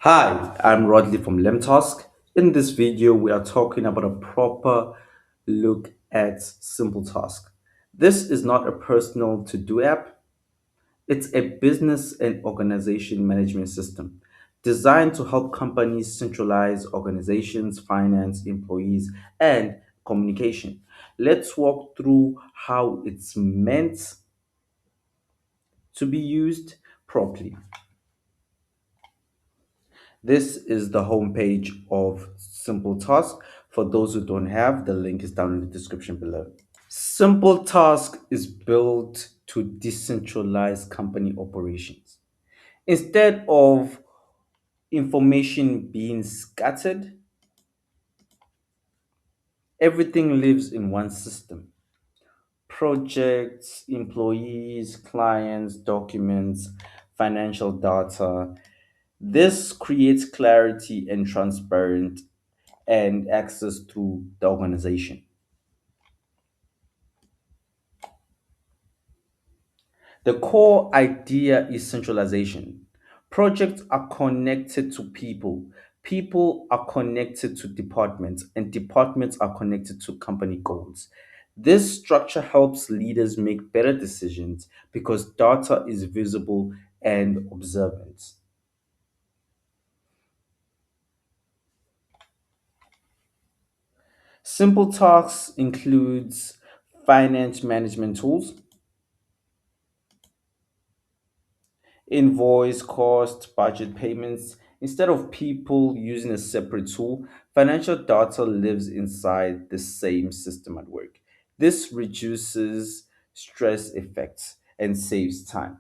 Hi, I'm Rodley from LemTask. In this video, we are talking about a proper look at SimpleTask. This is not a personal to-do app. It's a business and organization management system designed to help companies centralize organizations, finance, employees, and communication. Let's walk through how it's meant to be used properly. This is the homepage of Simple Task. For those who don't have, the link is down in the description below. Simple Task is built to decentralize company operations. Instead of information being scattered, everything lives in one system. Projects, employees, clients, documents, financial data. This creates clarity and transparent and access through the organization. The core idea is centralization. Projects are connected to people. People are connected to departments, and departments are connected to company goals. This structure helps leaders make better decisions because data is visible and observant. Simple tasks includes finance management tools, invoice, cost, budget payments. Instead of people using a separate tool, financial data lives inside the same system at work. This reduces stress effects and saves time.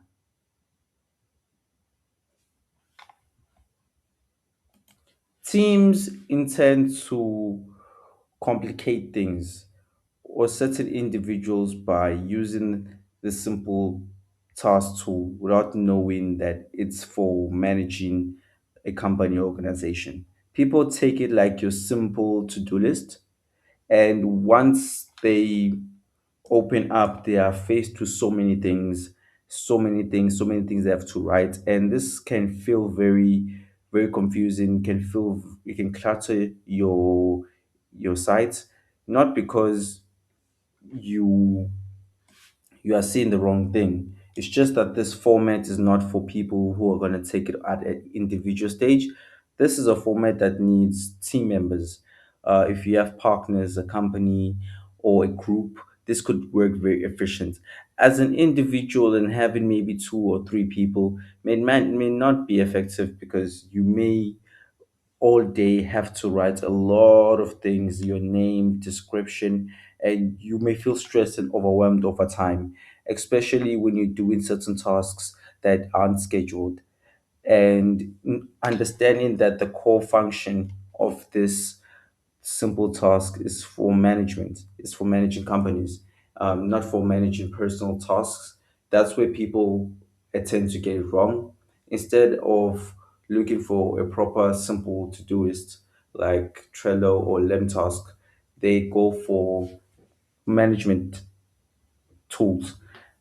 Teams intend to complicate things or certain individuals by using the simple task tool without knowing that it's for managing a company organization. People take it like your simple to-do list, and once they open up, they are faced with so many things they have to write, and this can feel very confusing. Can feel it can clutter your site, not because you you are seeing the wrong thing. It's just that this format is not for people who are going to take it at an individual stage. This is a format that needs team members. If you have partners, a company, or a group, this could work very efficient. As an individual and having maybe two or three people may not be effective because you may all day have to write a lot of things, your name, description, and you may feel stressed and overwhelmed over time, especially when you're doing certain tasks that aren't scheduled. And understanding that the core function of this simple task is for management, is for managing companies, not for managing personal tasks. That's where people tend to get it wrong. Instead of looking for a proper simple to-doist like Trello or LemTask, they go for management tools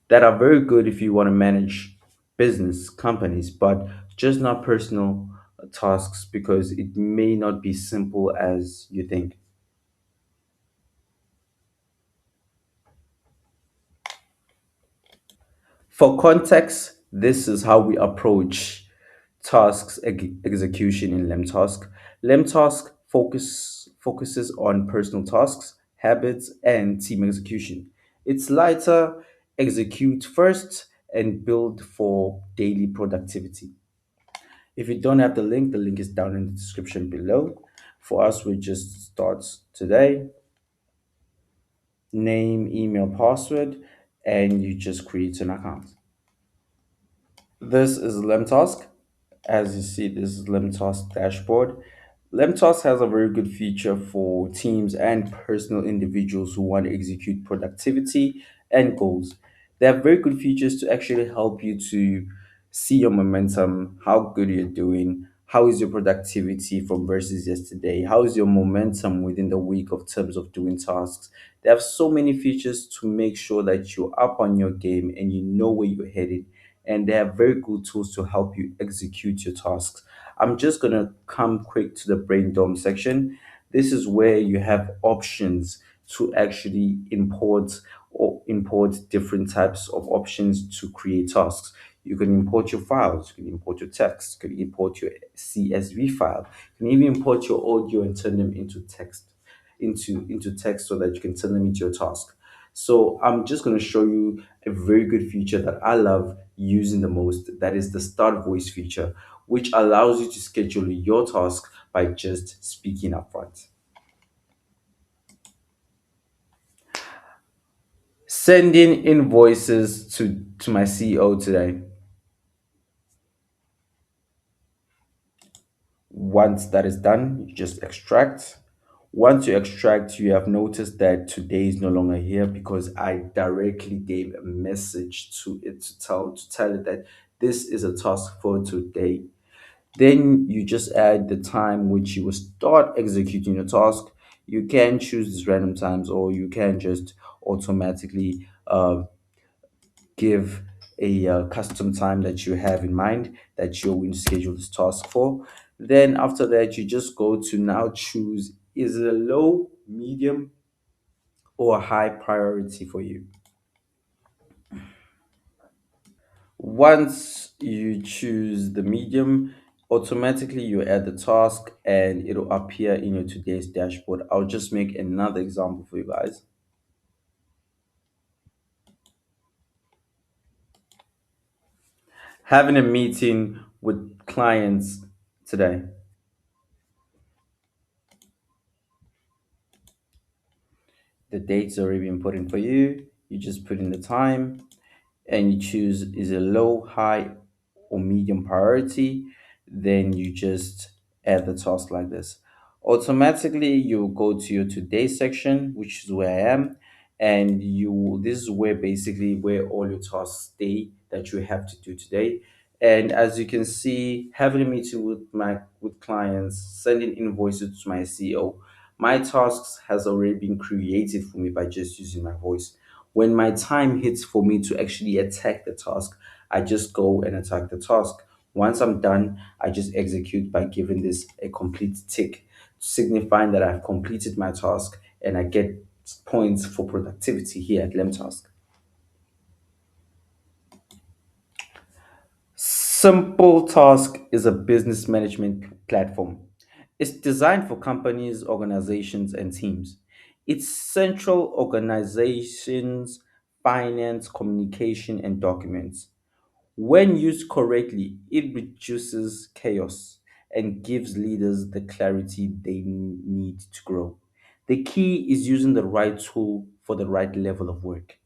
that are very good if you want to manage business companies, but just not personal tasks because it may not be simple as you think. For context, this is how we approach execution in LemTask. LemTask focuses on personal tasks, habits, and team execution. It's lighter, execute first, and build for daily productivity. If you don't have the link is down in the description below. For us, we just start today, name, email, password, and you just create an account. This is LemTask. As you see, this is LemTask dashboard. LemTask has a very good feature for teams and personal individuals who want to execute productivity and goals. They have very good features to actually help you to see your momentum, how good you're doing, how is your productivity from versus yesterday, how is your momentum within the week of terms of doing tasks. They have so many features to make sure that you're up on your game and you know where you're headed and they have very good tools to help you execute your tasks. I'm just going to come quick to the brainstorm section. This is where you have options to actually import different types of options to create tasks. You can import your files, you can import your text, you can import your CSV file, you can even import your audio and turn them into text so that you can turn them into your task. So I'm just going to show you a very good feature that I love using the most. That is the start voice feature, which allows you to schedule your task by just speaking up front. Sending invoices to my CEO today. Once that is done, you just extract. Once you extract, you have noticed that today is no longer here because I directly gave a message to it to tell it that this is a task for today. Then you just add the time which you will start executing your task. You can choose these random times, or you can just automatically give a custom time that you have in mind that you're going to schedule this task for. Then after that, you just go to now choose, is it a low, medium, or a high priority for you? Once you choose the medium, automatically you add the task and it'll appear in your today's dashboard. I'll just make another example for you guys. Having a meeting with clients today. The date's already been put in for you. You just put in the time and you choose is it low, high, or medium priority. Then you just add the task like this. Automatically, you go to your today section, which is where I am, and you this is where basically where all your tasks stay that you have to do today. And as you can see, having a meeting with clients, sending invoices to my CEO, my tasks has already been created for me by just using my voice. When my time hits for me to actually attack the task, I just go and attack the task. Once I'm done, I just execute by giving this a complete tick, signifying that I've completed my task and I get points for productivity here at LemTask. SimpleTask is a business management platform. It's designed for companies, organizations, and teams. It's central organizations, finance, communication, and documents. When used correctly, it reduces chaos and gives leaders the clarity they need to grow. The key is using the right tool for the right level of work.